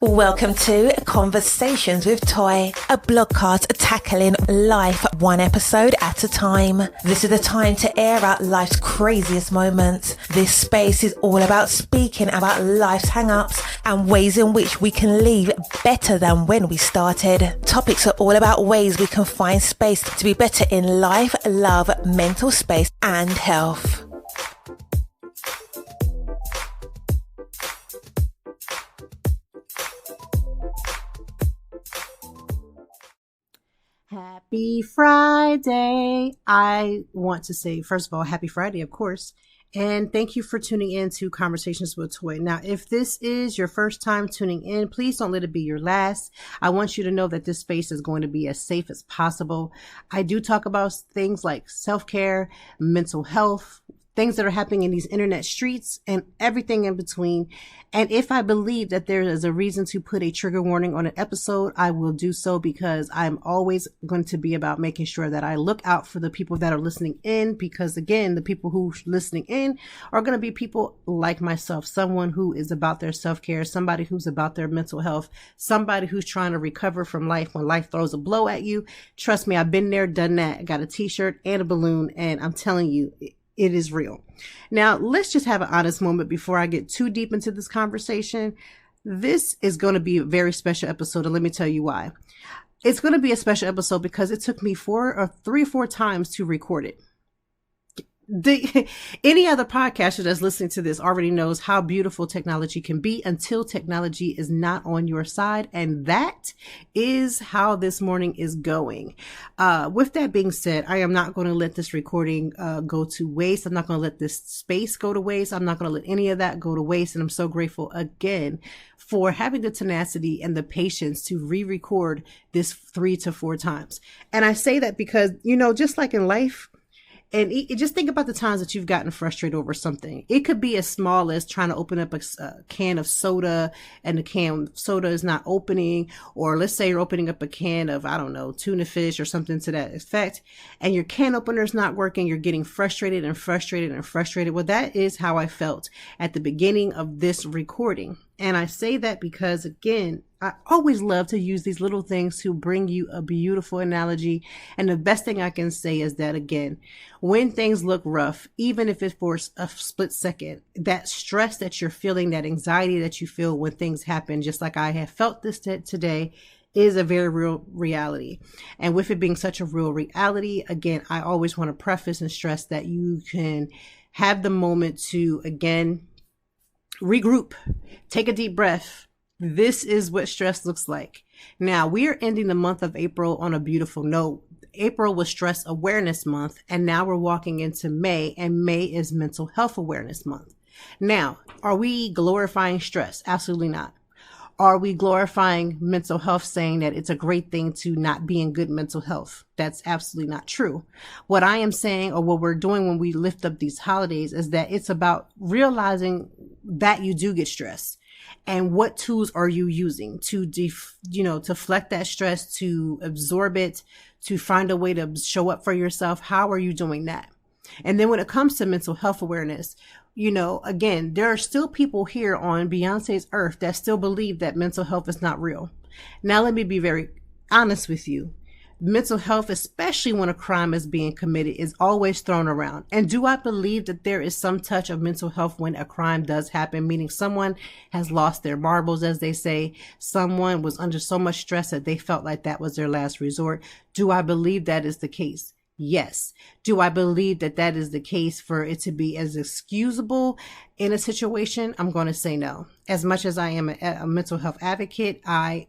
Welcome to Conversations with Toy, a blogcast tackling life one episode at a time. This is the time to air out life's craziest moments. This space is all about speaking about life's hang-ups and ways in which we can leave better than when we started. Topics are all about ways we can find space to be better in life, love, mental space, and health. Happy Friday. I want to say, first of all, happy Friday, of course. And thank you for tuning in to Conversations with Toy. Now, if this is your first time tuning in, please don't let it be your last. I want you to know that this space is going to be as safe as possible. I do talk about things like self-care, mental health, things that are happening in these internet streets, and everything in between. And if I believe that there is a reason to put a trigger warning on an episode, I will do so, because I'm always going to be about making sure that I look out for the people that are listening in, because again, the people who are listening in are going to be people like myself, someone who is about their self-care, somebody who's about their mental health, somebody who's trying to recover from life when life throws a blow at you. Trust me, I've been there, done that. I got a t-shirt and a balloon, and I'm telling you, it is real. Now, let's just have an honest moment before I get too deep into this conversation. This is going to be a very special episode, and let me tell you why. It's going to be a special episode because it took me 3 or 4 times to record it. Any other podcaster that's listening to this already knows how beautiful technology can be until technology is not on your side. And that is how this morning is going. With that being said, I am not going to let this recording go to waste. I'm not going to let this space go to waste. I'm not going to let any of that go to waste. And I'm so grateful again for having the tenacity and the patience to re-record this 3 to 4 times. And I say that because, just like in life, and just think about the times that you've gotten frustrated over something. It could be as small as trying to open up a can of soda and the can of soda is not opening. Or let's say you're opening up a can of, tuna fish or something to that effect, and your can opener is not working. You're getting frustrated and frustrated and frustrated. Well, that is how I felt at the beginning of this recording. And I say that because, again, I always love to use these little things to bring you a beautiful analogy. And the best thing I can say is that, again, when things look rough, even if it's for a split second, that stress that you're feeling, that anxiety that you feel when things happen, just like I have felt this today, is a very real reality. And with it being such a real reality, again, I always want to preface and stress that you can have the moment to, again, regroup, take a deep breath. This is what stress looks like. Now, we are ending the month of April on a beautiful note. April was Stress Awareness Month, and now we're walking into May, and May is Mental Health Awareness Month. Now, are we glorifying stress? Absolutely not. Are we glorifying mental health, saying that it's a great thing to not be in good mental health? That's absolutely not true. What I am saying, or what we're doing when we lift up these holidays, is that it's about realizing that you do get stressed. And what tools are you using to deflect that stress, to absorb it, to find a way to show up for yourself? How are you doing that? And then when it comes to mental health awareness, again, there are still people here on Beyonce's earth that still believe that mental health is not real. Now, let me be very honest with you. Mental health, especially when a crime is being committed, is always thrown around. And do I believe that there is some touch of mental health when a crime does happen, meaning someone has lost their marbles, as they say, someone was under so much stress that they felt like that was their last resort? Do I believe that is the case? Yes. Do I believe that that is the case for it to be as excusable in a situation? I'm going to say no. As much as I am a mental health advocate, I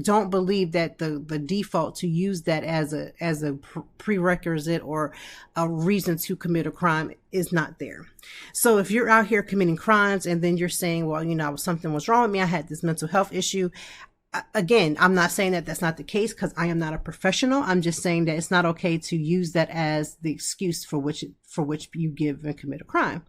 don't believe that the default to use that as a prerequisite or a reason to commit a crime is not there. So if you're out here committing crimes and then you're saying, well, something was wrong with me, I had this mental health issue. Again, I'm not saying that that's not the case, because I am not a professional. I'm just saying that it's not okay to use that as the excuse for which you give and commit a crime.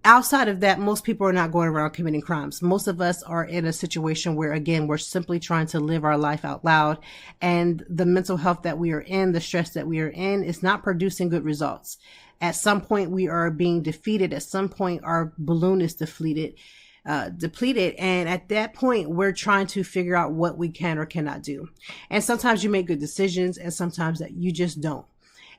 Outside of that, most people are not going around committing crimes. Most of us are in a situation where, again, we're simply trying to live our life out loud. And the mental health that we are in, the stress that we are in, is not producing good results. At some point, we are being defeated. At some point, our balloon is deflated. depleted. And at that point, we're trying to figure out what we can or cannot do. And sometimes you make good decisions and sometimes that you just don't.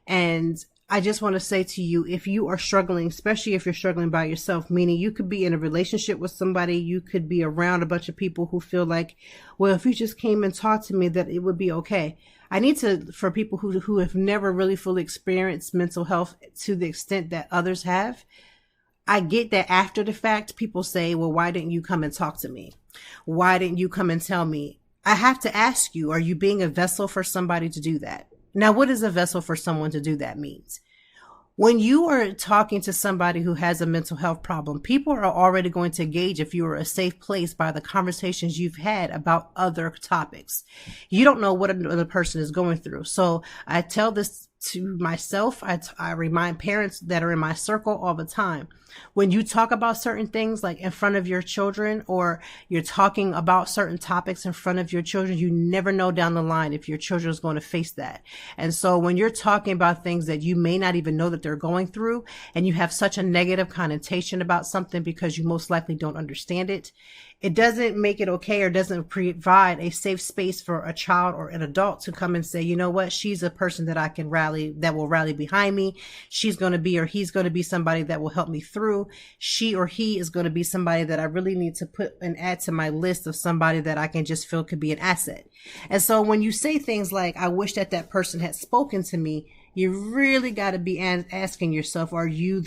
And I just want to say to you, if you are struggling, especially if you're struggling by yourself, meaning you could be in a relationship with somebody, you could be around a bunch of people who feel like, well, if you just came and talked to me, that it would be okay. I need to, for people who have never really fully experienced mental health to the extent that others have, I get that after the fact, people say, well, why didn't you come and talk to me? Why didn't you come and tell me? I have to ask you, are you being a vessel for somebody to do that? Now, what is a vessel for someone to do that means? When you are talking to somebody who has a mental health problem, people are already going to gauge if you are a safe place by the conversations you've had about other topics. You don't know what another person is going through. So I tell this to myself. I remind parents that are in my circle all the time. When you talk about certain things like in front of your children, or you're talking about certain topics in front of your children, you never know down the line if your children is going to face that. And so when you're talking about things that you may not even know that they're going through, and you have such a negative connotation about something because you most likely don't understand it, it doesn't make it okay, or doesn't provide a safe space for a child or an adult to come and say, you know what, she's a person that I can rally, that will rally behind me. She's going to be, or he's going to be somebody that will help me through. She or he is going to be somebody that I really need to put and add to my list of somebody that I can just feel could be an asset. And so when you say things like, I wish that that person had spoken to me, you really got to be asking yourself, are you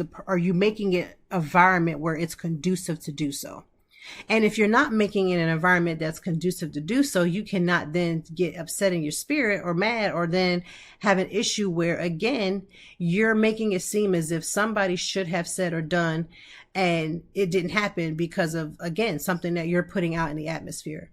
making it an environment where it's conducive to do so? And if you're not making it an environment that's conducive to do so, you cannot then get upset in your spirit or mad, or then have an issue where, again, you're making it seem as if somebody should have said or done and it didn't happen because of, again, something that you're putting out in the atmosphere.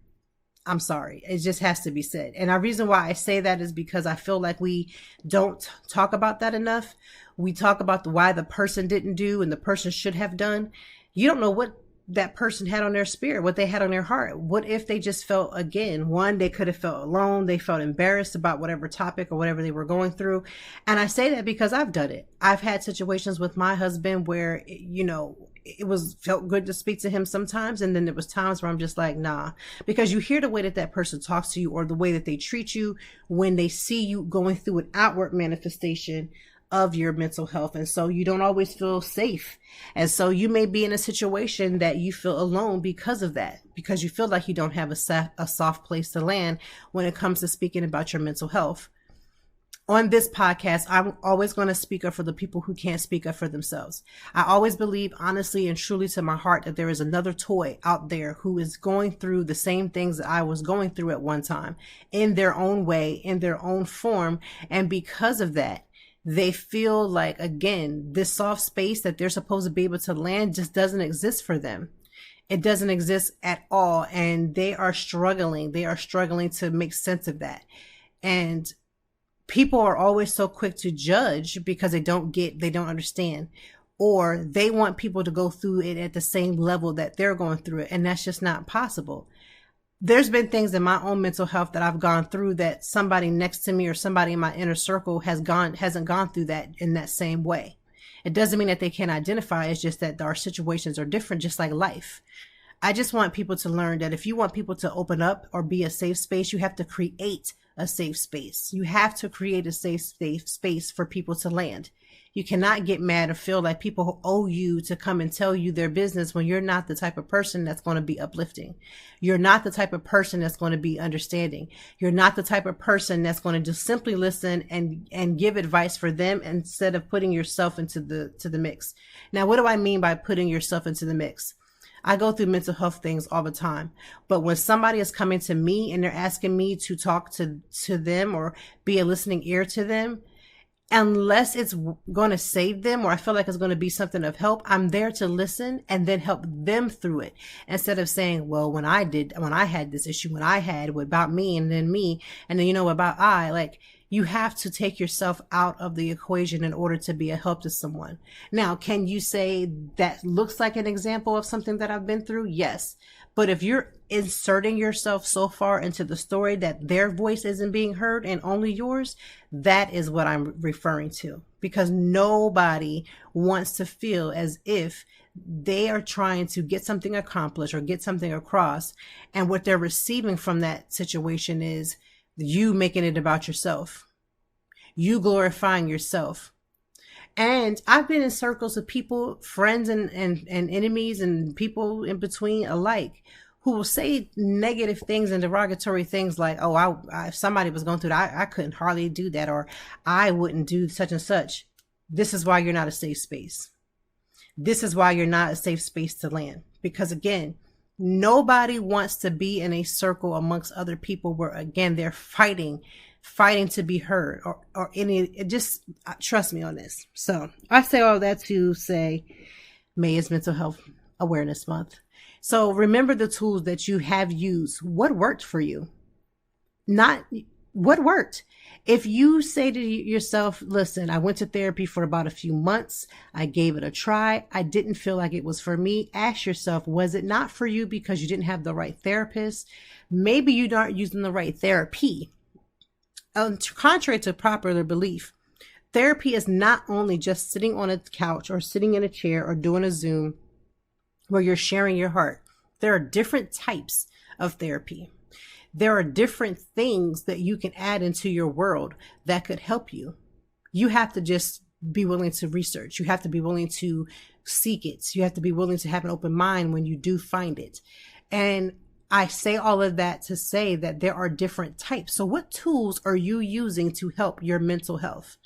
I'm sorry. It just has to be said. And the reason why I say that is because I feel like we don't talk about that enough. We talk about why the person didn't do and the person should have done. You don't know what that person had on their spirit, what they had on their heart. What if they just felt, again, one, they could have felt alone. They felt embarrassed about whatever topic or whatever they were going through. And I say that because I've done it. I've had situations with my husband where, you know, it felt good to speak to him sometimes. And then there was times where I'm just like, nah, because you hear the way that that person talks to you, or the way that they treat you when they see you going through an outward manifestation of your mental health. And so you don't always feel safe. And so you may be in a situation that you feel alone because of that, because you feel like you don't have a soft place to land when it comes to speaking about your mental health. On this podcast, I'm always going to speak up for the people who can't speak up for themselves. I always believe, honestly and truly to my heart, that there is another toy out there who is going through the same things that I was going through at one time, in their own way, in their own form. And because of that, they feel like, again, this soft space that they're supposed to be able to land just doesn't exist for them. It doesn't exist at all. And they are struggling. They are struggling to make sense of that. And people are always so quick to judge because they don't understand, or they want people to go through it at the same level that they're going through it. And that's just not possible. There's been things in my own mental health that I've gone through that somebody next to me or somebody in my inner circle hasn't gone through that in that same way. It doesn't mean that they can't identify. It's just that our situations are different, just like life. I just want people to learn that if you want people to open up or be a safe space, you have to create a safe space. You have to create a safe space for people to land. You cannot get mad or feel like people owe you to come and tell you their business when you're not the type of person that's going to be uplifting. You're not the type of person that's going to be understanding. You're not the type of person that's going to just simply listen and give advice for them instead of putting yourself into the mix. Now, what do I mean by putting yourself into the mix? I go through mental health things all the time. But when somebody is coming to me and they're asking me to talk to them or be a listening ear to them, unless it's going to save them or I feel like it's going to be something of help, I'm there to listen and then help them through it. Instead of saying, well, when I had this issue, when I had about me and then me, and then, about like, you have to take yourself out of the equation in order to be a help to someone. Now, can you say that looks like an example of something that I've been through? Yes. But if you're inserting yourself so far into the story that their voice isn't being heard and only yours, that is what I'm referring to. Because nobody wants to feel as if they are trying to get something accomplished or get something across. And what they're receiving from that situation is you making it about yourself, you glorifying yourself. And I've been in circles of people, friends and enemies and people in between alike, who will say negative things and derogatory things like, oh, if somebody was going through that, I couldn't hardly do that, or I wouldn't do such and such. This is why you're not a safe space. This is why you're not a safe space to land. Because again, nobody wants to be in a circle amongst other people where, again, they're fighting to be heard or any, just trust me on this. So I say all that to say May is Mental Health Awareness Month. So remember the tools that you have used. What worked for you? Not what worked. If you say to yourself, listen, I went to therapy for about a few months. I gave it a try. I didn't feel like it was for me. Ask yourself, was it not for you because you didn't have the right therapist? Maybe you aren't using the right therapy. Contrary to popular belief, therapy is not only just sitting on a couch or sitting in a chair or doing a Zoom where you're sharing your heart. There are different types of therapy. There are different things that you can add into your world that could help you. You have to just be willing to research. You have to be willing to seek it. You have to be willing to have an open mind when you do find it. And I say all of that to say that there are different types. So what tools are you using to help your mental health?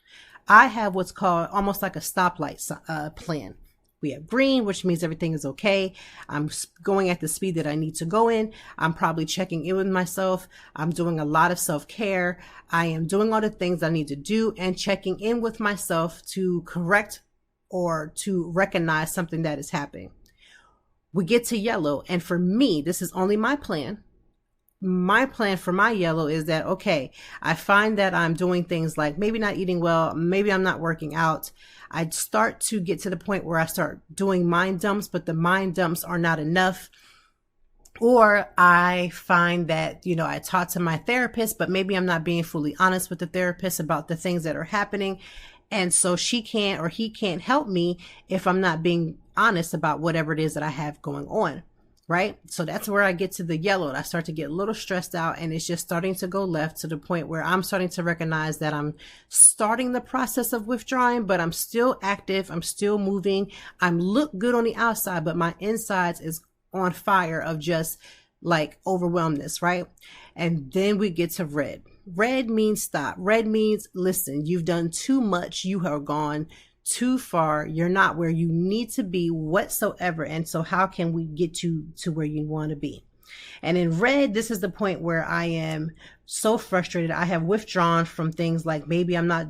I have what's called almost like a stoplight plan. We have green, which means everything is okay. I'm going at the speed that I need to go in. I'm probably checking in with myself. I'm doing a lot of self-care. I am doing all the things I need to do and checking in with myself to correct or to recognize something that is happening. We get to yellow. And for me, this is only my plan. My plan for my yellow is that, okay, I find that I'm doing things like maybe not eating well, maybe I'm not working out. I'd start to get to the point where I start doing mind dumps, but the mind dumps are not enough. Or I find that, I talk to my therapist, but maybe I'm not being fully honest with the therapist about the things that are happening. And so she can't or he can't help me if I'm not being honest about whatever it is that I have going on. Right? So that's where I get to the yellow. And I start to get a little stressed out and it's just starting to go left to the point where I'm starting to recognize that I'm starting the process of withdrawing, but I'm still active. I'm still moving. I'm look good on the outside, but my insides is on fire of just like overwhelmness. Right? And then we get to red. Red means stop. Red means, listen, you've done too much. You have gone too far. You're not where you need to be whatsoever. And so how can we get you to where you want to be? And in red, this is the point where I am so frustrated. I have withdrawn from things like maybe I'm not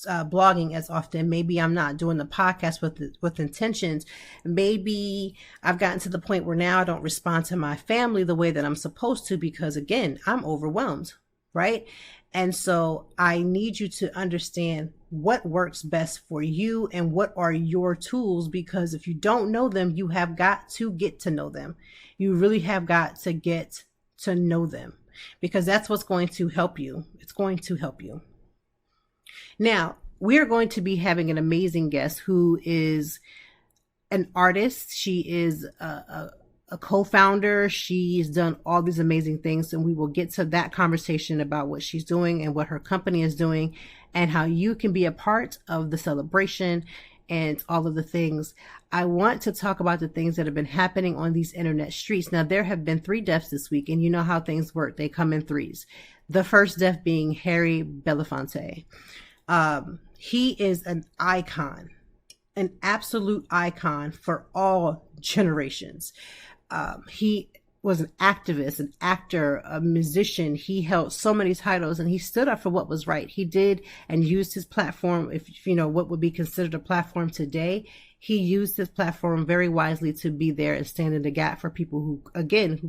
blogging as often. Maybe I'm not doing the podcast with intentions. Maybe I've gotten to the point where now I don't respond to my family the way that I'm supposed to because, again, I'm overwhelmed, right? And so I need you to understand what works best for you and what are your tools, because if you don't know them, you have got to get to know them. You really have got to get to know them because that's what's going to help you. It's going to help you. Now, we are going to be having an amazing guest who is an artist. She is a co-founder. She's done all these amazing things, and we will get to that conversation about what she's doing and what her company is doing and how you can be a part of the celebration and all of the things. I want to talk about the things that have been happening on these internet streets. Now, there have been 3 deaths this week, and you know how things work. They come in threes. The first death being Harry Belafonte. He is an icon, an absolute icon for all generations. He was an activist, an actor, a musician. He held so many titles and he stood up for what was right. He did and used his platform. If you know what would be considered a platform today, he used his platform very wisely to be there and stand in the gap for people who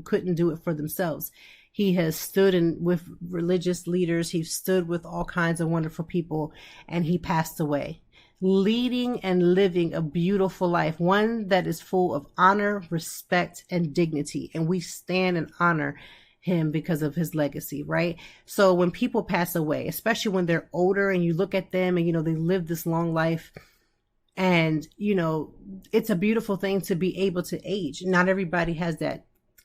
couldn't do it for themselves. He has stood with religious leaders. He stood with all kinds of wonderful people, and he passed away, leading and living a beautiful life, one that is full of honor, respect, and dignity. And we stand and honor him because of his legacy, right? So when people pass away, especially when they're older and you look at them and, they live this long life, And, it's a beautiful thing to be able to age. Not everybody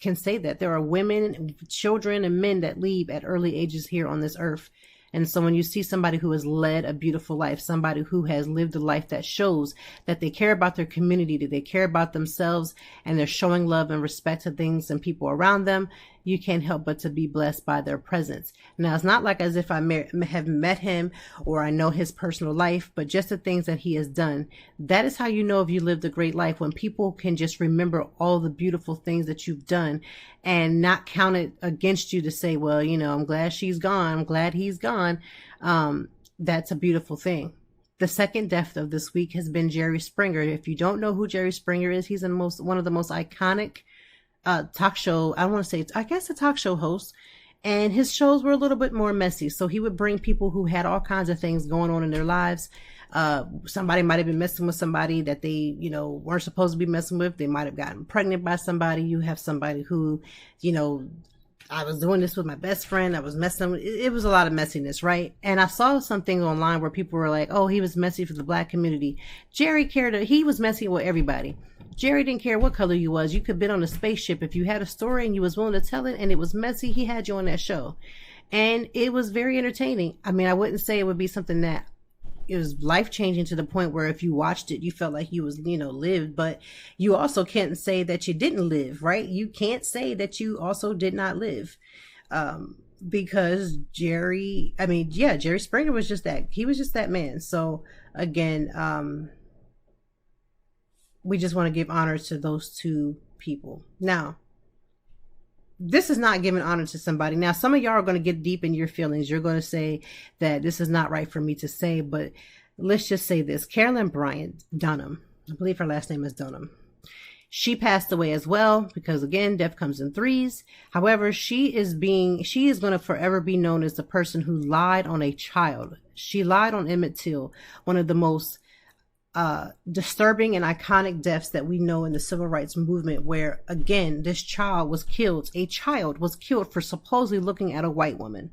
can say that. There are women, children, and men that leave at early ages here on this earth. And so when you see somebody who has led a beautiful life, somebody who has lived a life that shows that they care about their community, that they care about themselves, and they're showing love and respect to things and people around them, you can't help but to be blessed by their presence. Now, it's not like as if I have met him or I know his personal life, but just the things that he has done. That is how you know if you lived a great life, when people can just remember all the beautiful things that you've done and not count it against you to say, well, I'm glad she's gone. I'm glad he's gone. That's a beautiful thing. The second death of this week has been Jerry Springer. If you don't know who Jerry Springer is, he's one of the most iconic talk show, I guess a talk show host, and his shows were a little bit more messy. So he would bring people who had all kinds of things going on in their lives. Somebody might have been messing with somebody that they, weren't supposed to be messing with. They might have gotten pregnant by somebody. You have somebody who, I was doing this with my best friend. I was messing with, it was a lot of messiness, right? And I saw something online where people were like, oh, he was messy for the Black community. Jerry he was messy with everybody. Jerry didn't care what color you was. You could been on a spaceship. If you had a story and you was willing to tell it and it was messy, he had you on that show. And it was very entertaining. I mean, I wouldn't say it would be something that it was life-changing to the point where if you watched it, you felt like you was, lived, but you also can't say that you didn't live, right? You can't say that you also did not live. Because Jerry Springer was just that. He was just that man. So again, we just want to give honor to those two people. Now, this is not giving honor to somebody. Now, some of y'all are going to get deep in your feelings. You're going to say that this is not right for me to say, but let's just say this. Carolyn Bryant Dunham, I believe her last name is Dunham. She passed away as well because, again, death comes in threes. However, she is going to forever be known as the person who lied on a child. She lied on Emmett Till, one of the most disturbing and iconic deaths that we know in the civil rights movement, where again this child was killed for supposedly looking at a white woman,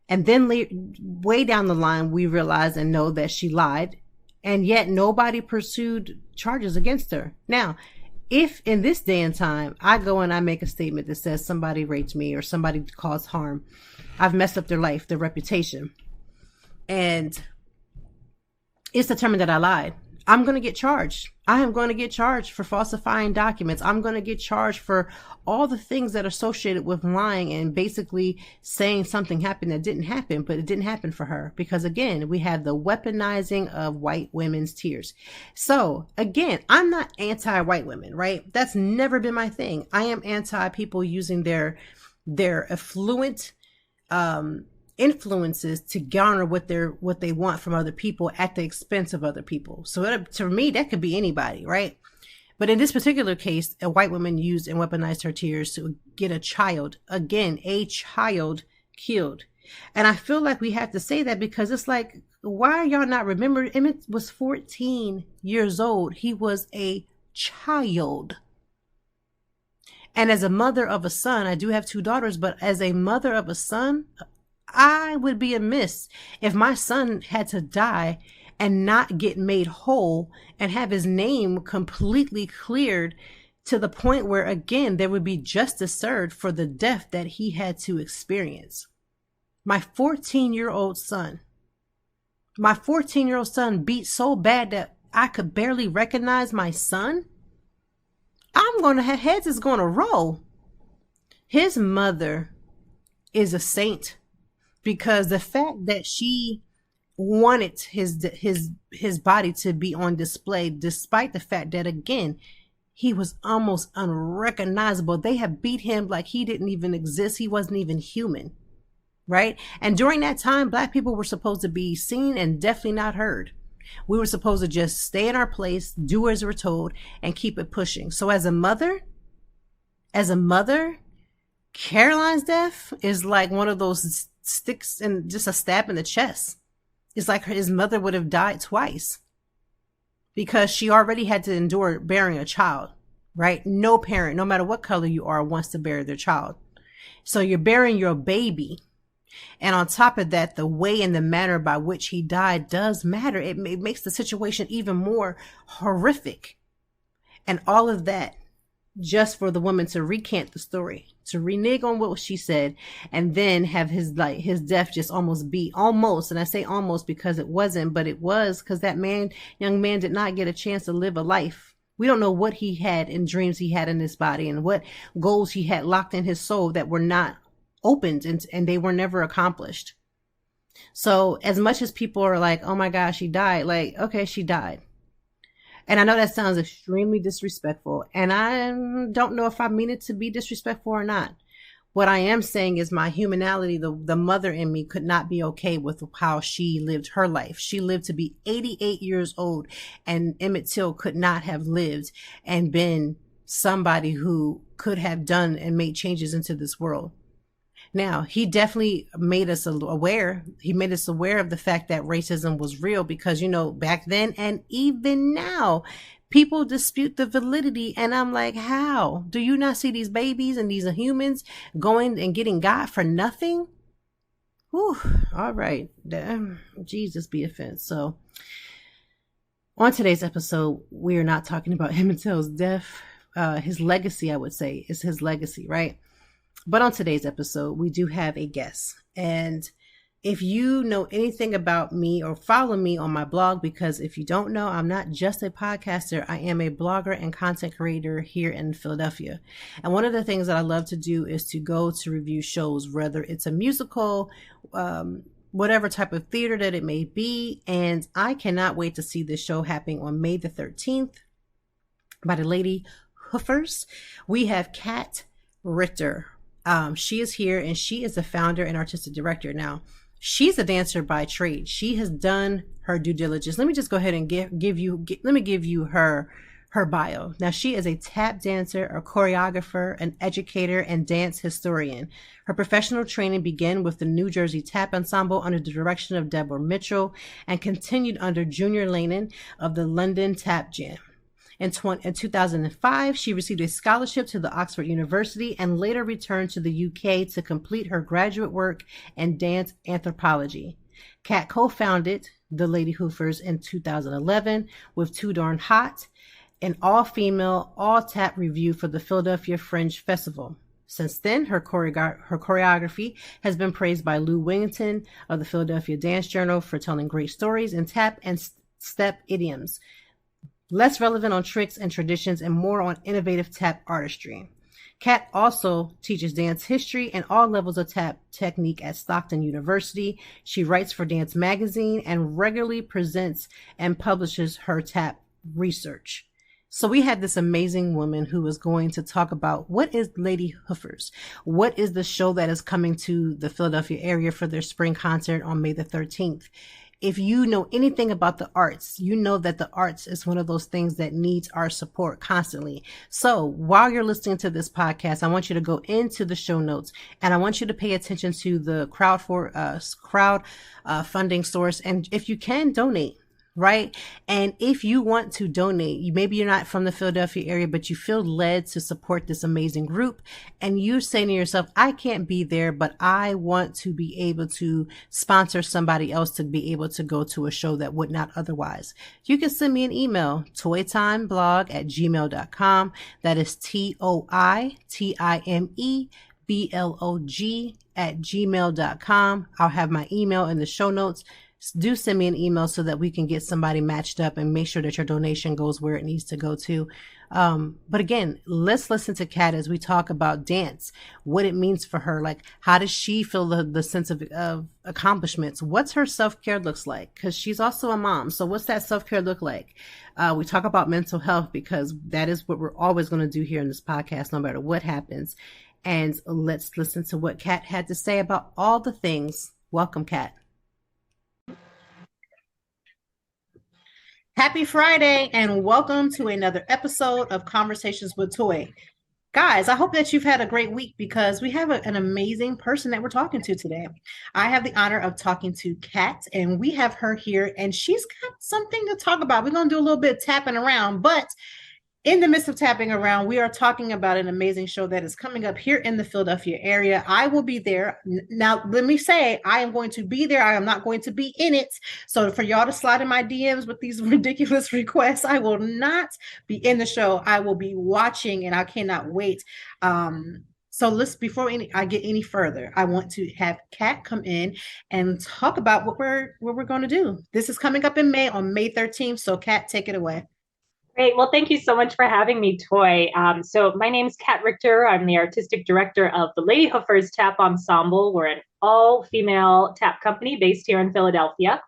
and then way down the line we realize and know that she lied, and yet nobody pursued charges against her. Now, if in this day and time I go and I make a statement that says somebody raped me or somebody caused harm, I've messed up their life, their reputation, and it's determined that I lied, I'm going to get charged. I am going to get charged for falsifying documents. I'm going to get charged for all the things that are associated with lying and basically saying something happened that didn't happen, but it didn't happen for her. Because again, we have the weaponizing of white women's tears. So again, I'm not anti-white women, right? That's never been my thing. I am anti people using their affluent, influences to garner what they want from other people at the expense of other people. So to me, that could be anybody, right? But in this particular case, a white woman used and weaponized her tears to get a child killed. And I feel like we have to say that because it's like, why are y'all not remembering? Emmett was 14 years old. He was a child. And as a mother of a son, I do have 2 daughters, but as a mother of a son, I would be amiss if my son had to die and not get made whole and have his name completely cleared to the point where, again, there would be justice served for the death that he had to experience. My 14-year-old son beat so bad that I could barely recognize my son. Heads is going to roll. His mother is a saint. Because the fact that she wanted his body to be on display, despite the fact that, again, he was almost unrecognizable. They have beat him like he didn't even exist. He wasn't even human, right? And during that time, Black people were supposed to be seen and definitely not heard. We were supposed to just stay in our place, do as we're told, and keep it pushing. So as a mother, Caroline's death is like one of those sticks and just a stab in the chest. It's like his mother would have died twice because she already had to endure bearing a child, right? No parent, no matter what color you are, wants to bear their child. So you're bearing your baby And on top of that, the way and the manner by which he died does matter. It makes the situation even more horrific. And all of that just for the woman to recant the story, to renege on what she said, and then have his death just almost, and I say almost because it wasn't, but it was, because that young man did not get a chance to live a life. We don't know what he had in dreams he had in his body, and what goals he had locked in his soul that were not opened, and they were never accomplished. So as much as people are like, oh my gosh, she died, like, okay, she died. And I know that sounds extremely disrespectful, and I don't know if I mean it to be disrespectful or not. What I am saying is my humanity, the mother in me, could not be okay with how she lived her life. She lived to be 88 years old, and Emmett Till could not have lived and been somebody who could have done and made changes into this world. Now, he definitely made us aware. He made us aware of the fact that racism was real because, back then and even now, people dispute the validity. And I'm like, how? Do you not see these babies and these humans going and getting God for nothing? Whew, all right. Jesus be offense. So on today's episode, we are not talking about Emmett Till's death. His legacy, I would say, is his legacy, right? But on today's episode, we do have a guest. And if you know anything about me or follow me on my blog, because if you don't know, I'm not just a podcaster, I am a blogger and content creator here in Philadelphia. And one of the things that I love to do is to go to review shows, whether it's a musical, whatever type of theater that it may be. And I cannot wait to see this show happening on May the 13th by the Lady Hoofers. We have Kat Richter. She is here, and she is the founder and artistic director. Now, she's a dancer by trade. She has done her due diligence. Let me just go ahead and give you her bio. Now, she is a tap dancer, a choreographer, an educator, and dance historian. Her professional training began with the New Jersey Tap Ensemble under the direction of Deborah Mitchell and continued under Junior Lanin of the London Tap Jam. In 2005, she received a scholarship to the Oxford University and later returned to the UK to complete her graduate work in dance anthropology. Kat co-founded the Lady Hoofers in 2011 with Too Darn Hot, an all-female, all-tap review for the Philadelphia Fringe Festival. Since then, her choreography has been praised by Lou Wingington of the Philadelphia Dance Journal for telling great stories in tap and step idioms, less relevant on tricks and traditions, and more on innovative tap artistry. Kat also teaches dance history and all levels of tap technique at Stockton University. She writes for Dance Magazine and regularly presents and publishes her tap research. So we have this amazing woman who is going to talk about what is Lady Hoofers? What is the show that is coming to the Philadelphia area for their spring concert on May the 13th? If you know anything about the arts, you know that the arts is one of those things that needs our support constantly. So while you're listening to this podcast, I want you to go into the show notes and I want you to pay attention to the crowd funding source. And if you can, donate. Right. And if you want to donate, maybe you're not from the Philadelphia area, but you feel led to support this amazing group. And you're saying to yourself, I can't be there, but I want to be able to sponsor somebody else to be able to go to a show that would not otherwise. You can send me an email, toytimeblog@gmail.com. That is toitimeblog@gmail.com. I'll have my email in the show notes. Do send me an email so that we can get somebody matched up and make sure that your donation goes where it needs to go to. But again, let's listen to Kat as we talk about dance, what it means for her. Like, how does she feel the sense of accomplishments? What's her self-care looks like? Because she's also a mom. So what's that self-care look like? We talk about mental health because that is what we're always going to do here in this podcast, no matter what happens. And let's listen to what Kat had to say about all the things. Welcome, Kat. Happy Friday and welcome to another episode of Conversations with Toy. Guys, I hope that you've had a great week because we have an amazing person that we're talking to today. I have the honor of talking to Kat, and we have her here, and she's got something to talk about. We're going to do a little bit of tapping around, but In the midst of tapping around, we are talking about an amazing show that is coming up here in the Philadelphia area. I will be there. Now, let me say, I am going to be there. I am not going to be in it. So, for y'all to slide in my DMs with these ridiculous requests, I will not be in the show. I will be watching, and I cannot wait. So let's I get any further, I want to have Kat come in and talk about what we're going to do. This is coming up in May on May 13th. So Kat, take it away. Great. Well, thank you so much for having me, Toy. So my name's Kat Richter. I'm the artistic director of the Lady Hoofers Tap Ensemble. We're an all-female tap company based here in Philadelphia.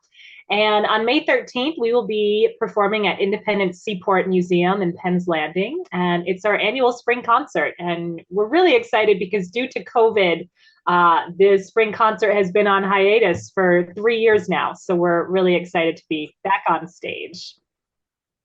And on May 13th, we will be performing at Independence Seaport Museum in Penn's Landing. And it's our annual spring concert. And we're really excited because due to COVID, the spring concert has been on hiatus for 3 years now. So we're really excited to be back on stage.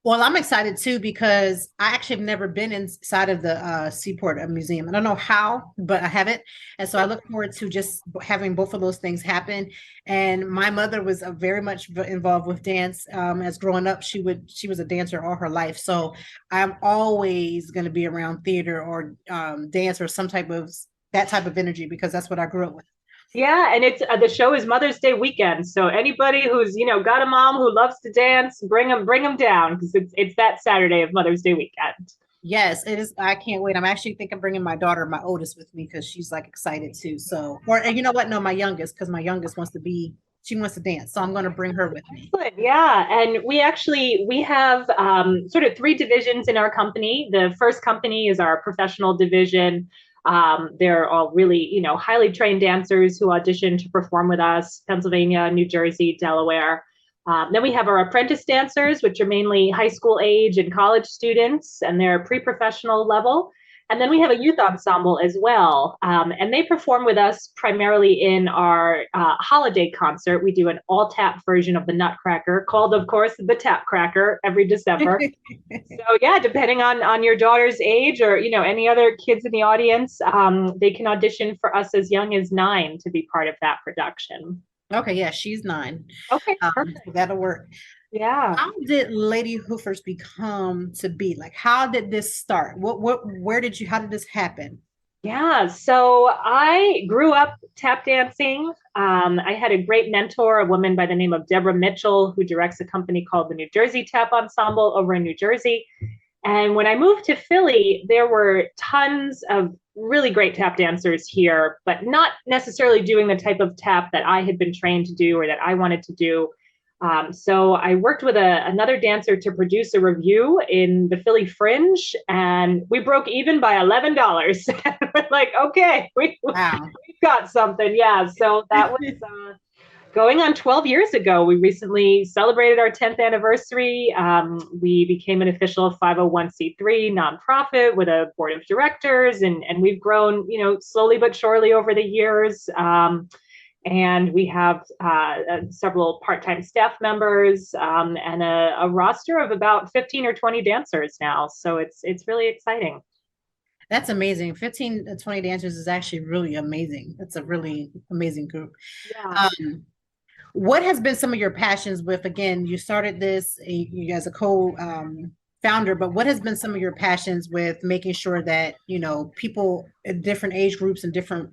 Well, I'm excited too because I actually have never been inside of the Seaport Museum. I don't know how, but I haven't. And so I look forward to just having both of those things happen. And my mother was very much involved with dance. As growing up, she was a dancer all her life. So I'm always going to be around theater or dance or some type of that type of energy because that's what I grew up with. Yeah, and it's the show is Mother's Day weekend, so anybody who's got a mom who loves to dance, bring them down because it's that Saturday of Mother's Day weekend. Yes, it is. I can't wait. I'm actually thinking bringing my daughter, my oldest, with me because she's like excited too. So, or and you know what? No, my youngest, because my youngest she wants to dance, so I'm going to bring her with me. Excellent. Yeah, and we have sort of three divisions in our company. The first company is our professional division. They're all really, highly trained dancers who audition to perform with us, Pennsylvania, New Jersey, Delaware. Then we have our apprentice dancers, which are mainly high school age and college students, and they're pre-professional level. And then we have a youth ensemble as well. And they perform with us primarily in our holiday concert. We do an all tap version of the Nutcracker, called, of course, the Tap Cracker, every December. So yeah, depending on your daughter's age or any other kids in the audience, they can audition for us as young as 9 to be part of that production. Okay, yeah, she's 9. Okay, so that'll work. Yeah. How did Lady Hoofers become to be? Like, how did this start? How did this happen? Yeah, so I grew up tap dancing. I had a great mentor, a woman by the name of Deborah Mitchell, who directs a company called the New Jersey Tap Ensemble over in New Jersey. And when I moved to Philly, there were tons of really great tap dancers here, but not necessarily doing the type of tap that I had been trained to do or that I wanted to do. So I worked with another dancer to produce a review in the Philly Fringe, and we broke even by $11. We're like, okay, we've got something. Yeah. So that was going on 12 years ago. We recently celebrated our 10th anniversary. We became an official 501c3 nonprofit with a board of directors, and we've grown, slowly but surely over the years. And we have several part-time staff members and a roster of about 15 or 20 dancers now. So it's really exciting. That's amazing. 15 to 20 dancers is actually really amazing. It's a really amazing group. Yeah. What has been some of your passions with, again, you started this you as a co-founder, but what has been some of your passions with making sure that, people in different age groups and different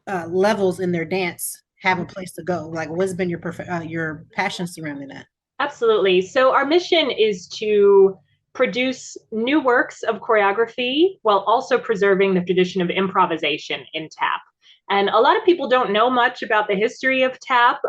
levels in their dance have a place to go? Like, what's been your passion surrounding that? Absolutely. So our mission is to produce new works of choreography while also preserving the tradition of improvisation in tap. And a lot of people don't know much about the history of tap.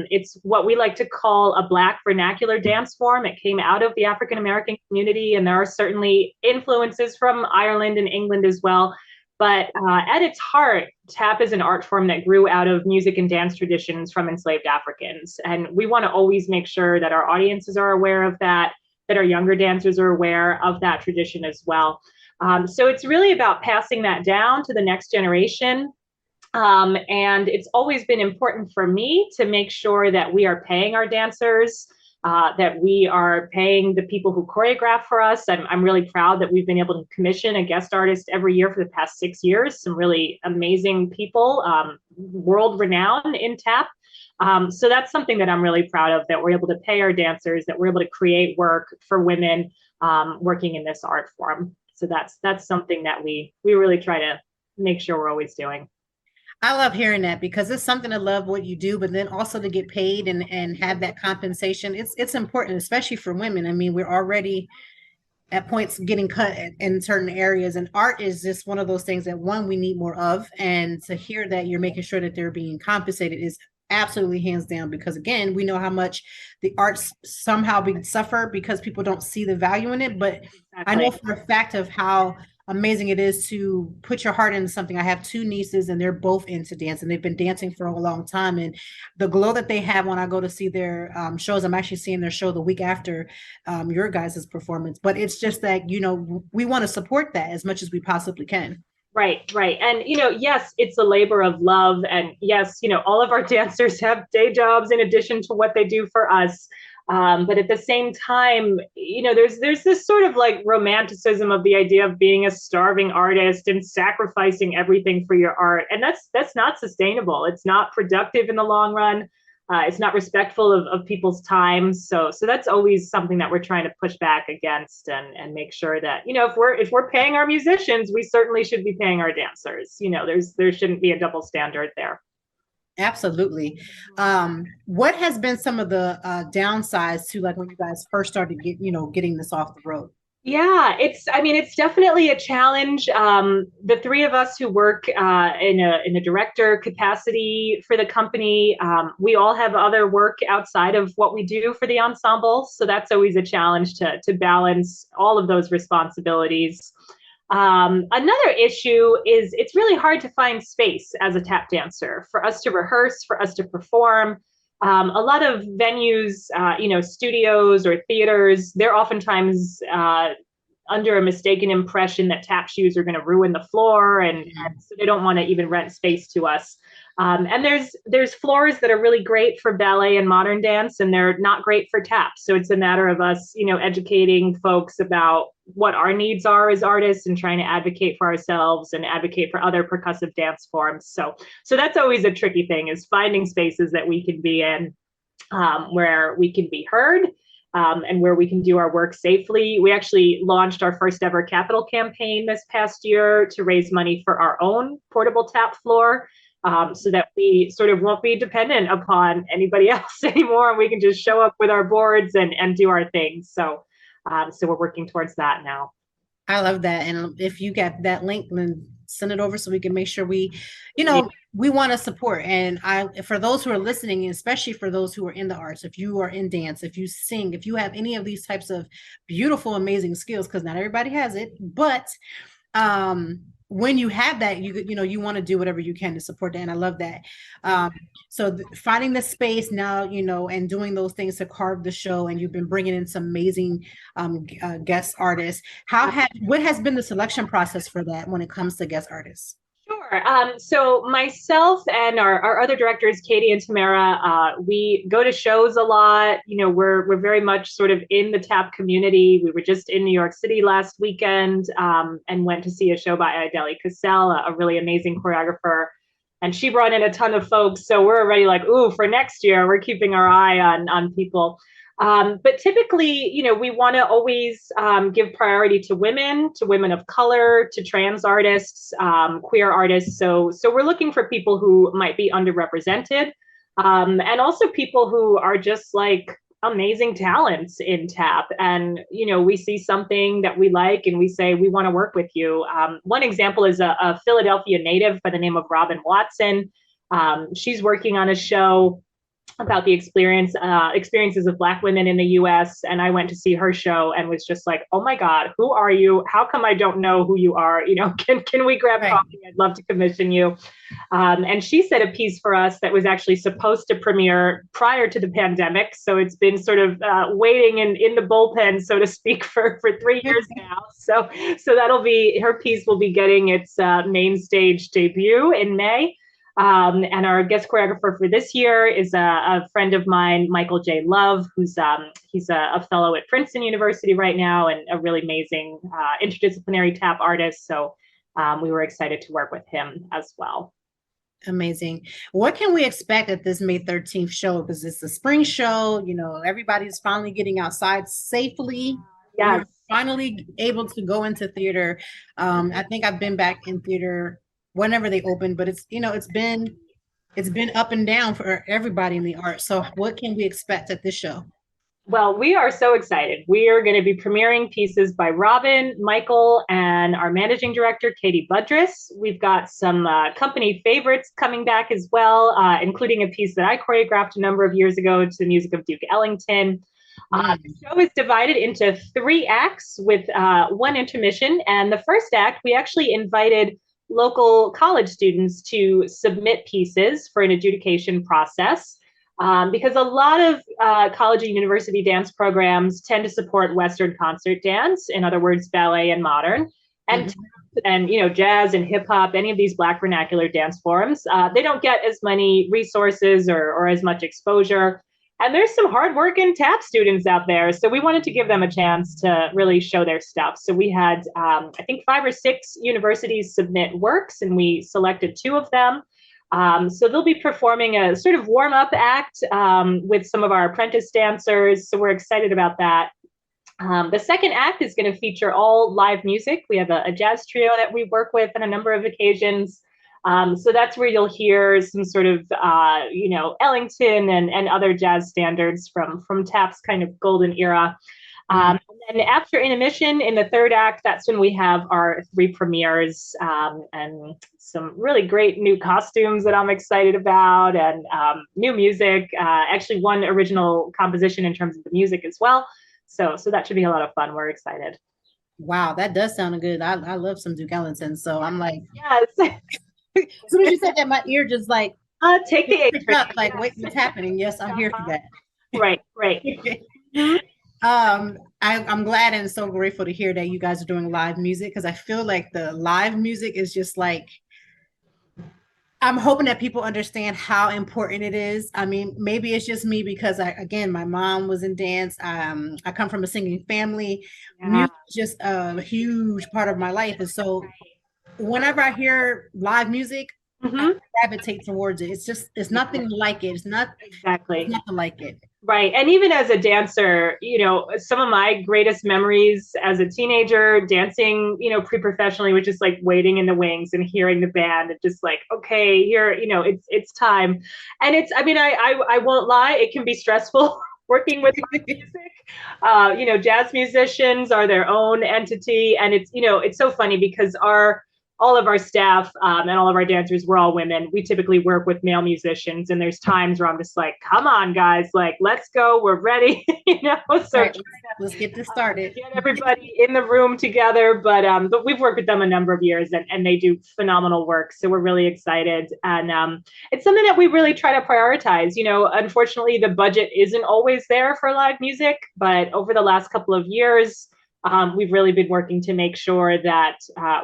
It's what we like to call a Black vernacular dance form. It came out of the African American community, and there are certainly influences from Ireland and England as well. But at its heart, tap is an art form that grew out of music and dance traditions from enslaved Africans. And we want to always make sure that our audiences are aware of that our younger dancers are aware of that tradition as well. So it's really about passing that down to the next generation. And it's always been important for me to make sure that we are paying our dancers that we are paying the people who choreograph for us. I'm really proud that we've been able to commission a guest artist every year for the past 6 years, some really amazing people, world renowned in tap. So that's something that I'm really proud of, that we're able to pay our dancers, that we're able to create work for women working in this art form. So that's something that we really try to make sure we're always doing. I love hearing that because it's something to love what you do, but then also to get paid and have that compensation. It's important, especially for women. I mean, we're already at points getting cut in certain areas, and art is just one of those things that one we need more of. And to hear that you're making sure that they're being compensated is absolutely hands down, because again, we know how much the arts somehow suffer because people don't see the value in it. But Exactly. I know for a fact of how amazing it is to put your heart into something. I have two nieces and they're both into dance and they've been dancing for a long time. And the glow that they have when I go to see their shows, I'm actually seeing their show the week after your guys' performance. But it's just that, you know, we want to support that as much as we possibly can. Right, right. And, you know, yes, it's a labor of love. And yes, you know, all of our dancers have day jobs in addition to what they do for us. But at the same time, you know, there's this sort of like romanticism of the idea of being a starving artist and sacrificing everything for your art. And that's not sustainable. It's not productive in the long run. It's not respectful of people's time. So that's always something that we're trying to push back against and make sure that, you know, if we're paying our musicians, we certainly should be paying our dancers. You know, there shouldn't be a double standard there. Absolutely. What has been some of the downsides to like when you guys first started getting this off the road? Yeah, it's definitely a challenge. The three of us who work in a director capacity for the company, we all have other work outside of what we do for the ensemble. So that's always a challenge to balance all of those responsibilities. Another issue is it's really hard to find space as a tap dancer for us to rehearse, for us to perform. A lot of venues, you know, studios or theaters, they're oftentimes under a mistaken impression that tap shoes are going to ruin the floor, and so they don't want to even rent space to us. And there's floors that are really great for ballet and modern dance, and they're not great for tap. So it's a matter of us, you know, educating folks about what our needs are as artists and trying to advocate for ourselves and advocate for other percussive dance forms. So that's always a tricky thing, is finding spaces that we can be in where we can be heard and where we can do our work safely. We actually launched our first ever capital campaign this past year to raise money for our own portable tap floor. So that we sort of won't be dependent upon anybody else anymore, and we can just show up with our boards and do our things. So we're working towards that now. I love that. And if you get that link, then send it over so we can make sure we want to support. And for those who are listening, especially for those who are in the arts, if you are in dance, if you sing, if you have any of these types of beautiful, amazing skills, because not everybody has it, but when you have that, you want to do whatever you can to support that. And I love that. So finding the space now, you know, and doing those things to carve the show, and you've been bringing in some amazing guest artists. What has been the selection process for that when it comes to guest artists? Sure. So myself and our other directors, Katie and Tamara, we go to shows a lot. You know, we're very much sort of in the tap community. We were just in New York City last weekend and went to see a show by Ideli Cassell, a really amazing choreographer. And she brought in a ton of folks. So we're already like, ooh, for next year, we're keeping our eye on people. But typically, you know, we want to always give priority to women of color, to trans artists, queer artists. So we're looking for people who might be underrepresented, and also people who are just like amazing talents in tap. And, you know, we see something that we like and we say, we want to work with you. One example is a Philadelphia native by the name of Robin Watson. She's working on a show about the experiences of Black women in the US. And I went to see her show and was just like, oh my God, who are you? How come I don't know who you are? You know, can we grab coffee? I'd love to commission you. And she said a piece for us that was actually supposed to premiere prior to the pandemic. So it's been sort of waiting in the bullpen, so to speak, for 3 years now. So that'll be, her piece will be getting its main stage debut in May. And our guest choreographer for this year is a friend of mine, Michael J. Love, who's he's a fellow at Princeton University right now and a really amazing interdisciplinary tap artist. So we were excited to work with him as well. Amazing. What can we expect at this May 13th show? Because it's a spring show, everybody's finally getting outside safely. Yeah. We're finally able to go into theater. I think I've been back in theater whenever they open, but it's been up and down for everybody in the arts. So what can we expect at this show? Well, we are so excited. We are going to be premiering pieces by Robin, Michael, and our managing director, Katie Budress. We've got some company favorites coming back as well, including a piece that I choreographed a number of years ago to the music of Duke Ellington. The show is divided into 3 acts with 1 intermission. And the first act, we actually invited local college students to submit pieces for an adjudication process. Because a lot of college and university dance programs tend to support Western concert dance, in other words, ballet and modern, and jazz and hip hop, any of these Black vernacular dance forms. They don't get as many resources or as much exposure. And there's some hardworking tap students out there. So we wanted to give them a chance to really show their stuff. So we had, I think, 5 or 6 universities submit works, and we selected 2 of them. So they'll be performing a sort of warm-up act with some of our apprentice dancers. So we're excited about that. The second act is going to feature all live music. We have a jazz trio that we work with on a number of occasions. So that's where you'll hear some sort of, Ellington and other jazz standards from TAP's kind of golden era. And after intermission in the third act, that's when we have our 3 premieres and some really great new costumes that I'm excited about, and new music, actually 1 original composition in terms of the music as well. So that should be a lot of fun. We're excited. Wow, that does sound good. I love some Duke Ellington. So I'm like, yes. As soon as you said that, my ear just like, take the up, like, wait, what's happening? Yes, I'm here for that. Right. I'm glad and so grateful to hear that you guys are doing live music, because I feel like the live music is just like, I'm hoping that people understand how important it is. I mean, maybe it's just me because my mom was in dance. I come from a singing family. Yeah. Music is just a huge part of my life. And so whenever I hear live music, I gravitate towards it. It's nothing like it. It's nothing like it. Right. And even as a dancer, some of my greatest memories as a teenager dancing, pre-professionally, was just like waiting in the wings and hearing the band and just like, okay, here, it's time. And I won't lie, it can be stressful working with music. Jazz musicians are their own entity. And it's so funny because all of our staff and all of our dancers, we're all women. We typically work with male musicians, and there's times where I'm just like, come on, guys, like, let's go. We're ready, So right, let's get this started. Get everybody in the room together. But we've worked with them a number of years, and they do phenomenal work. So we're really excited. And it's something that we really try to prioritize. Unfortunately, the budget isn't always there for live music, but over the last couple of years, we've really been working to make sure that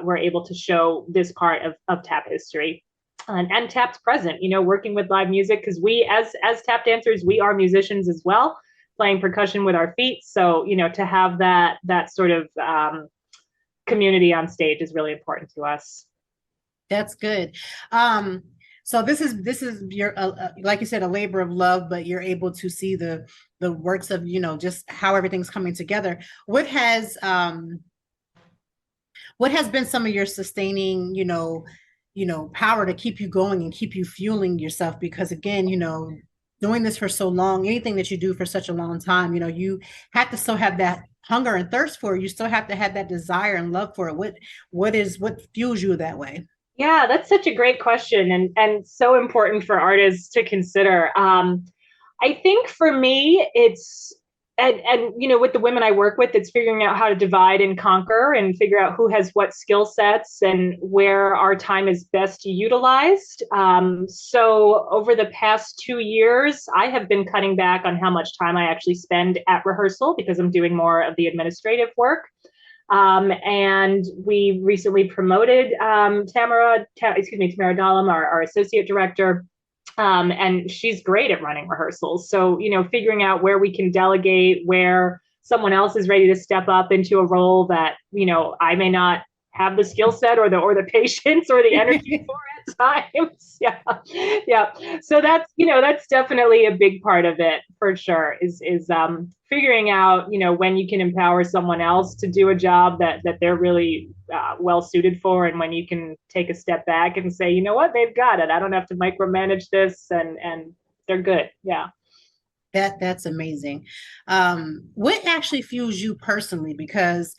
we're able to show this part of tap history and tap's present, working with live music, because we as tap dancers, we are musicians as well, playing percussion with our feet. So, to have that sort of community on stage is really important to us. That's good. So this is your like you said, a labor of love, but you're able to see the works of just how everything's coming together. What has been some of your sustaining power to keep you going and keep you fueling yourself? Because again, doing this for so long, anything that you do for such a long time, you have to still have that hunger and thirst for it. You still have to have that desire and love for it. What fuels you that way? Yeah, that's such a great question, and so important for artists to consider. I think for me, it's and with the women I work with, it's figuring out how to divide and conquer and figure out who has what skill sets and where our time is best utilized. So over the past 2 years, I have been cutting back on how much time I actually spend at rehearsal because I'm doing more of the administrative work. And we recently promoted Tamara Dahlem, our associate director. And she's great at running rehearsals. So, figuring out where we can delegate, where someone else is ready to step up into a role that, I may not have the skill set or the patience or the energy for at times. Yeah. Yeah. So that's definitely a big part of it for sure is figuring out, when you can empower someone else to do a job that they're really well suited for. And when you can take a step back and say, you know what, they've got it. I don't have to micromanage this and they're good. Yeah. That's amazing. What actually fuels you personally? Because,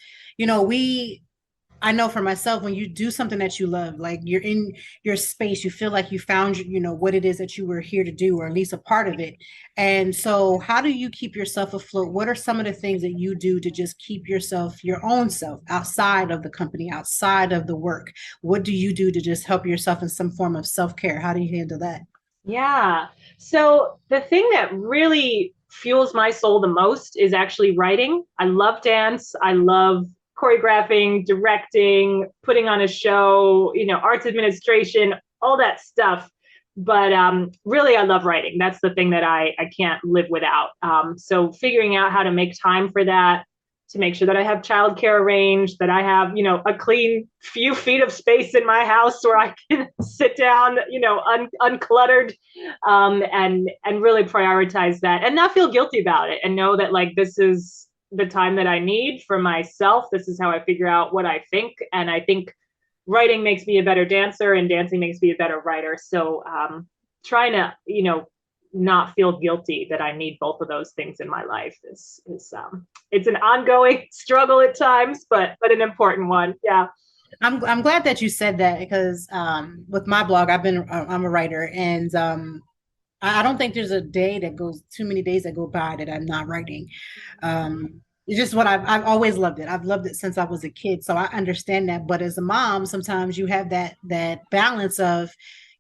I know for myself, when you do something that you love, like you're in your space, you feel like you found, what it is that you were here to do, or at least a part of it. And so how do you keep yourself afloat? What are some of the things that you do to just keep yourself, your own self, outside of the company, outside of the work? What do you do to just help yourself in some form of self-care? How do you handle that? Yeah. So the thing that really fuels my soul the most is actually writing. I love dance. I love choreographing, directing, putting on a show, arts administration, all that stuff. But really, I love writing. That's the thing that I can't live without. So figuring out how to make time for that, to make sure that I have childcare arranged, that I have, a clean few feet of space in my house where I can sit down, uncluttered, and really prioritize that and not feel guilty about it, and know that like this is the time that I need for myself. This is how I figure out what I think, and I think writing makes me a better dancer, and dancing makes me a better writer. So trying to, not feel guilty that I need both of those things in my life is it's an ongoing struggle at times, but an important one. Yeah. I'm glad that you said that, because with my blog, I'm a writer, and I don't think there's too many days that go by that I'm not writing. It's just what I've always loved it. I've loved it since I was a kid, so I understand that. But as a mom, sometimes you have that balance of,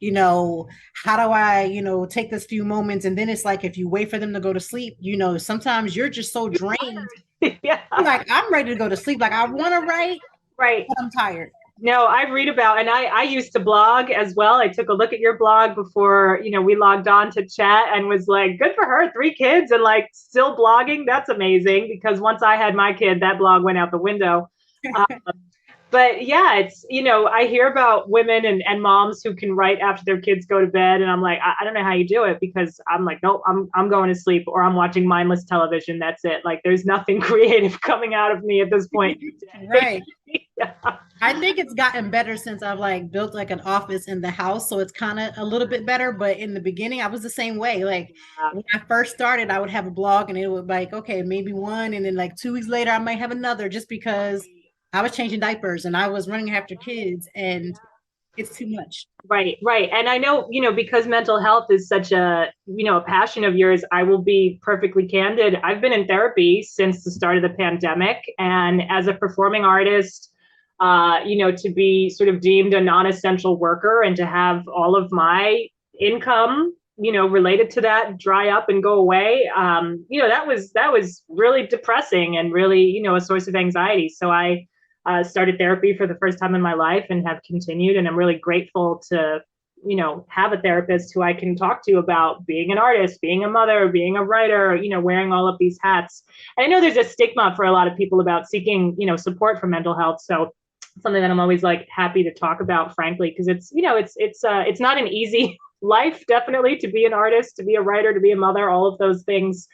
how do I, take this few moments, and then it's like if you wait for them to go to sleep, sometimes you're just so drained. Yeah. Like, I'm ready to go to sleep. Like, I want to write, right, but I'm tired. No, I read about, and I used to blog as well. I took a look at your blog before, we logged on to chat, and was like, good for her, 3 kids and like still blogging. That's amazing, because once I had my kid, that blog went out the window. But yeah, it's, I hear about women and moms who can write after their kids go to bed. And I'm like, I don't know how you do it, because I'm like, nope, I'm going to sleep, or I'm watching mindless television. That's it. Like, there's nothing creative coming out of me at this point. Right. Yeah. I think it's gotten better since I've like built like an office in the house. So it's kind of a little bit better. But in the beginning, I was the same way. Like, when I first started, I would have a blog, and it would like, okay, maybe one. And then like 2 weeks later, I might have another, just because I was changing diapers and I was running after kids, and it's too much. Right, right. And I know, because mental health is such a, a passion of yours, I will be perfectly candid. I've been in therapy since the start of the pandemic. And as a performing artist, to be sort of deemed a non-essential worker, and to have all of my income, related to that dry up and go away, that was really depressing, and really, a source of anxiety. So I started therapy for the first time in my life, and have continued. And I'm really grateful to, have a therapist who I can talk to about being an artist, being a mother, being a writer, wearing all of these hats. And I know there's a stigma for a lot of people about seeking, support for mental health. So something that I'm always like happy to talk about, frankly, because it's, it's not an easy life, definitely, to be an artist, to be a writer, to be a mother, all of those things.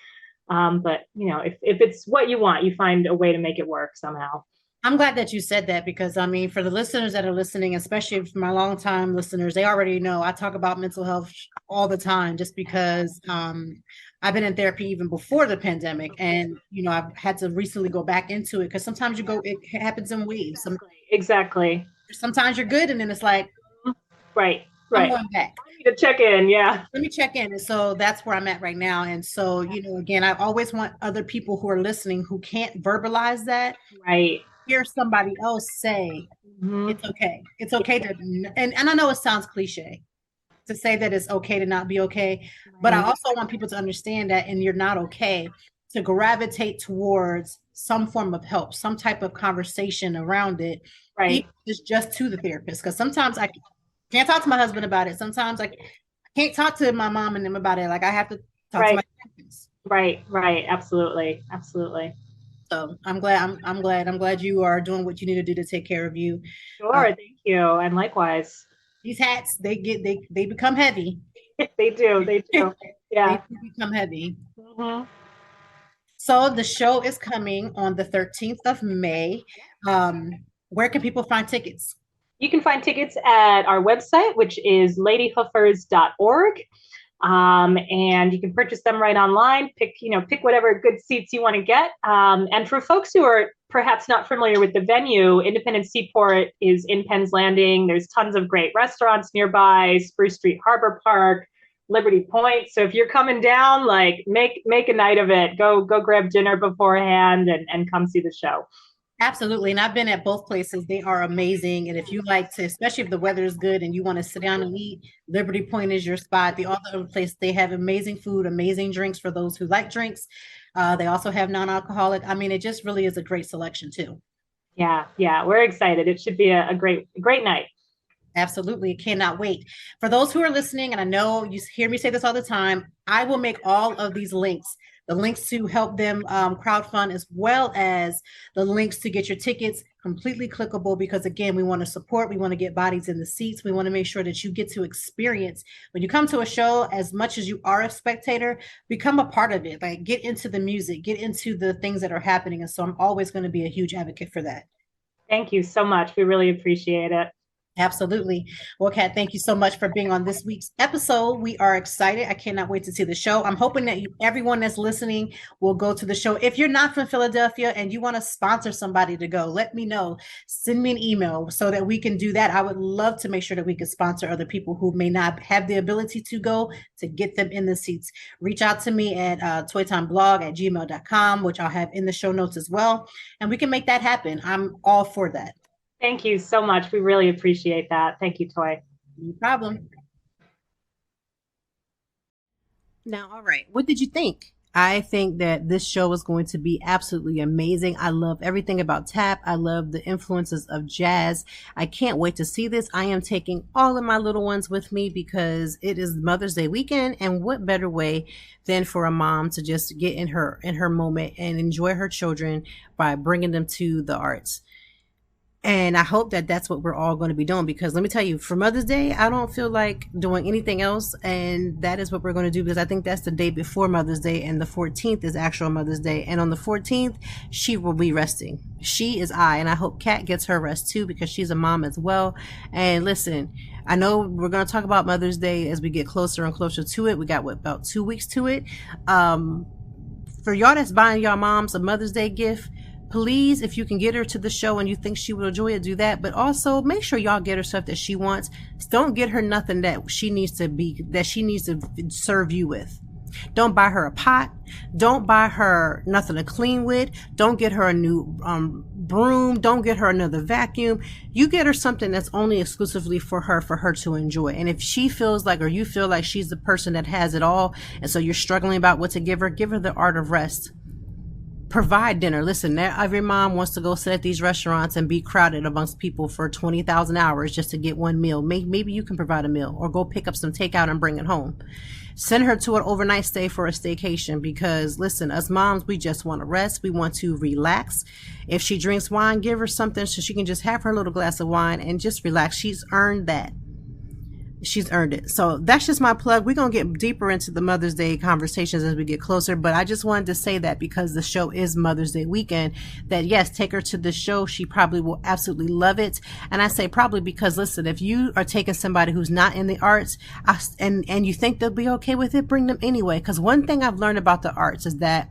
But if it's what you want, you find a way to make it work somehow. I'm glad that you said that, because I mean, for the listeners that are listening, especially for my longtime listeners, they already know I talk about mental health all the time, just because I've been in therapy even before the pandemic. And, I've had to recently go back into it, because sometimes it happens in waves. Exactly. Sometimes you're good, and then it's like, right. I'm going back. I need to check in. Yeah. Let me check in. And so that's where I'm at right now. And so, again, I always want other people who are listening who can't verbalize that. Right. Hear somebody else say, it's okay. It's okay to, and I know it sounds cliche to say that it's okay to not be okay, but I also want people to understand that, and you're not okay, to gravitate towards some form of help, some type of conversation around it, Right. even if it's just to the therapist. Because sometimes I can't talk to my husband about it. Sometimes I can't talk to my mom and them about it. Like I have to talk to Right. my therapist. Right. Absolutely. Absolutely. So I'm glad you are doing what you need to do to take care of you. Sure. Thank you. And likewise. These hats, they become heavy. They do. They do. They Yeah. do become heavy. Mhm. So the show is coming on the 13th of May. Where can people find tickets? You can find tickets at our website, which is ladyhoofers.org. And you can purchase them right online. Pick whatever good seats you want to get. And for folks who are perhaps not familiar with the venue, Independence Seaport is in Penn's Landing. There's tons of great restaurants nearby, Spruce Street Harbor Park, Liberty Point. So if you're coming down, like make a night of it. Go grab dinner beforehand and come see the show. Absolutely. And I've been at both places. They are amazing. And if you like to, especially if the weather is good and you want to sit down and eat, Liberty Point is your spot. The other place, they have amazing food, amazing drinks for those who like drinks. They also have non-alcoholic. I mean, it just really is a great selection too. Yeah. We're excited. It should be a great night. Absolutely. Cannot wait. For those who are listening, and I know you hear me say this all the time, I will make all of these links, the links to help them crowdfund, as well as the links to get your tickets completely clickable, because again, we want to support, we want to get bodies in the seats. We want to make sure that you get to experience when you come to a show, as much as you are a spectator, become a part of it, like get into the music, get into the things that are happening. And so I'm always going to be a huge advocate for that. Thank you so much. We really appreciate it. Absolutely. Well, Kat, thank you so much for being on this week's episode. We are excited. I cannot wait to see the show. I'm hoping that everyone that's listening will go to the show. If you're not from Philadelphia and you want to sponsor somebody to go, let me know. Send me an email so that we can do that. I would love to make sure that we can sponsor other people who may not have the ability to go, to get them in the seats. Reach out to me at toytimeblog@gmail.com, which I'll have in the show notes as well. And we can make that happen. I'm all for that. Thank you so much. We really appreciate that. Thank you, Toy. No problem. Now, all right. What did you think? I think that this show is going to be absolutely amazing. I love everything about tap. I love the influences of jazz. I can't wait to see this. I am taking all of my little ones with me because it is Mother's Day weekend, and what better way than for a mom to just get in her moment and enjoy her children by bringing them to the arts. And I hope that that's what we're all going to be doing, because let me tell you, for Mother's Day, I don't feel like doing anything else. And that is what we're going to do, because I think that's the day before Mother's Day, and the 14th is actual Mother's Day. And on the 14th, she will be resting. She is and I hope Kat gets her rest too, because she's a mom as well. And listen, I know we're going to talk about Mother's Day as we get closer and closer to it. We got about 2 weeks to it. For y'all that's buying y'all moms a Mother's Day gift, please, if you can get her to the show and you think she will enjoy it, do that. But also make sure y'all get her stuff that she wants. Don't get her nothing that she needs to serve you with. Don't buy her a pot. Don't buy her nothing to clean with. Don't get her a new broom. Don't get her another vacuum. You get her something that's only exclusively for her to enjoy. And if she feels like, or you feel like she's the person that has it all, and so you're struggling about what to give her the art of rest. Provide dinner. Listen, every mom wants to go sit at these restaurants and be crowded amongst people for 20,000 hours just to get one meal. Maybe you can provide a meal, or go pick up some takeout and bring it home. Send her to an overnight stay for a staycation, because listen, us moms, we just want to rest. We want to relax. If she drinks wine, give her something so she can just have her little glass of wine and just relax. She's earned that. She's earned it. So that's just my plug. We're going to get deeper into the Mother's Day conversations as we get closer, but I just wanted to say that because the show is Mother's Day weekend, that yes, take her to the show. She probably will absolutely love it. And I say probably because, listen, if you are taking somebody who's not in the arts and you think they'll be okay with it, bring them anyway. Because one thing I've learned about the arts is that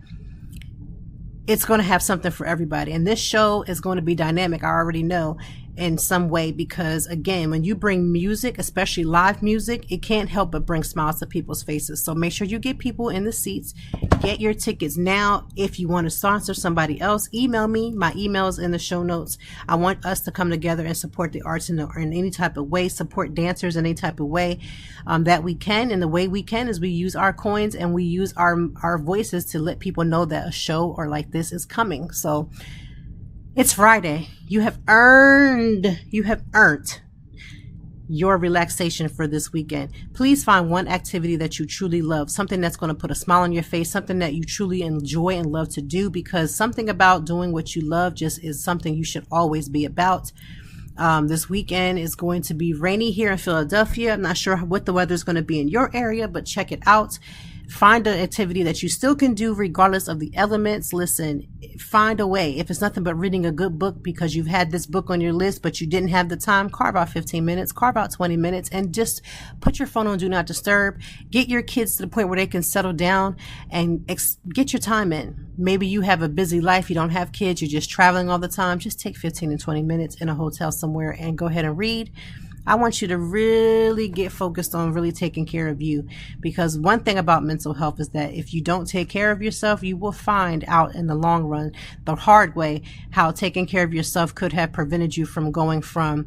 it's going to have something for everybody. And this show is going to be dynamic. I already know. in some way, because again, when you bring music, especially live music, it can't help but bring smiles to people's faces. So make sure you get people in the seats. Get your tickets now. If you want to sponsor somebody else, email me. My email is in the show notes. I want us to come together and support the arts in any type of way, support dancers in any type of way that we can. And the way we can is we use our coins and we use our voices to let people know that a show or like this is coming. So it's Friday. You have earned your relaxation for this weekend. Please find one activity that you truly love, something that's going to put a smile on your face, something that you truly enjoy and love to do, because something about doing what you love just is something you should always be about. This weekend is going to be rainy here in Philadelphia. I'm not sure what the weather is going to be in your area, but check it out. Find an activity that you still can do regardless of the elements. Listen, find a way. If it's nothing but reading a good book because you've had this book on your list, but you didn't have the time, carve out 15 minutes, carve out 20 minutes, and just put your phone on Do Not Disturb. Get your kids to the point where they can settle down and get your time in. Maybe you have a busy life. You don't have kids. You're just traveling all the time. Just take 15 and 20 minutes in a hotel somewhere and go ahead and read. I want you to really get focused on really taking care of you, because one thing about mental health is that if you don't take care of yourself, you will find out in the long run, the hard way, how taking care of yourself could have prevented you from going from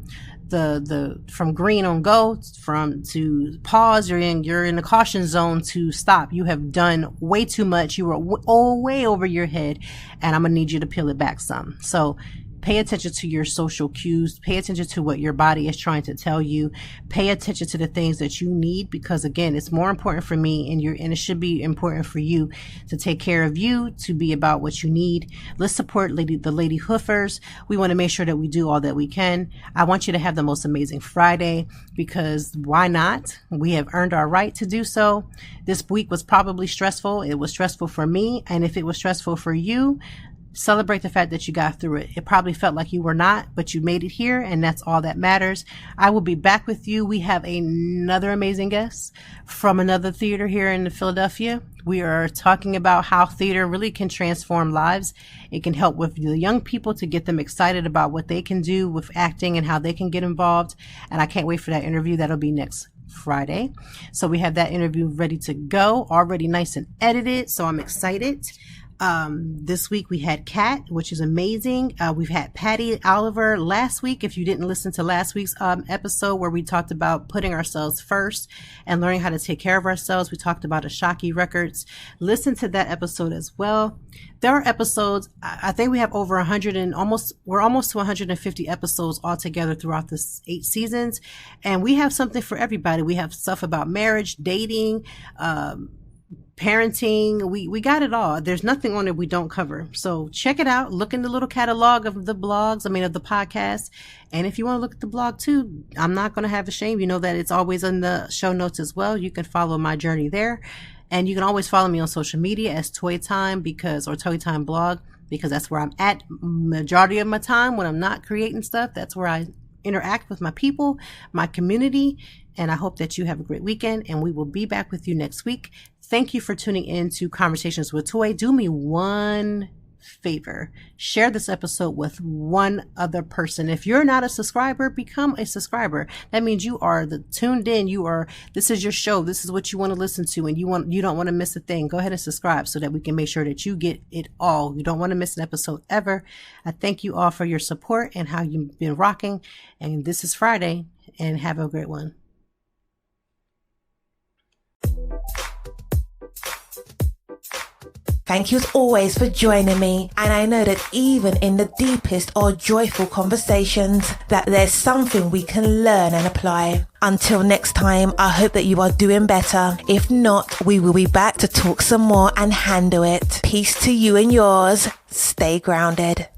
from green on go, to pause, you're in the caution zone, to stop. You have done way too much. You were way over your head, and I'm gonna need you to peel it back some. So pay attention to your social cues. Pay attention to what your body is trying to tell you. Pay attention to the things that you need, because again, it's more important for me and it should be important for you to take care of you, to be about what you need. Let's support the Lady Hoofers. We want to make sure that we do all that we can. I want you to have the most amazing Friday, because why not? We have earned our right to do so. This week was probably stressful. It was stressful for me. And if it was stressful for you, celebrate the fact that you got through it. It probably felt like you were not, but you made it here, and that's all that matters. I will be back with you. We have another amazing guest from another theater here in Philadelphia. We are talking about how theater really can transform lives. It can help with the young people to get them excited about what they can do with acting and how they can get involved. And I can't wait for that interview. That'll be next Friday. So we have that interview ready to go, already nice and edited. So I'm excited. This week we had Kat, which is amazing. We've had Patty Oliver last week. If you didn't listen to last week's episode where we talked about putting ourselves first and learning how to take care of ourselves, we talked about Ashaki Records. Listen to that episode as well. There are episodes, I think we have over 100 and we're almost to 150 episodes altogether throughout this 8 seasons. And we have something for everybody. We have stuff about marriage, dating, parenting. We got it all. There's nothing on it we don't cover. So check it out. Look in the little catalog of the blogs, of the podcast. And if you want to look at the blog too, I'm not going to have a shame. You know that it's always in the show notes as well. You can follow my journey there. And you can always follow me on social media as Toy Time or Toy Time Blog, because that's where I'm at majority of my time when I'm not creating stuff. That's where I interact with my people, my community. And I hope that you have a great weekend, and we will be back with you next week. Thank you for tuning in to Conversations with Toy. Do me one favor. Share this episode with one other person. If you're not a subscriber, become a subscriber. That means you are tuned in. This is your show. This is what you want to listen to, and you don't want to miss a thing. Go ahead and subscribe so that we can make sure that you get it all. You don't want to miss an episode ever. I thank you all for your support and how you've been rocking. And this is Friday, and have a great one. Thank you as always for joining me, and I know that even in the deepest or joyful conversations that there's something we can learn and apply. Until next time, I hope that you are doing better. If not, we will be back to talk some more and handle it. Peace to you and yours. Stay grounded.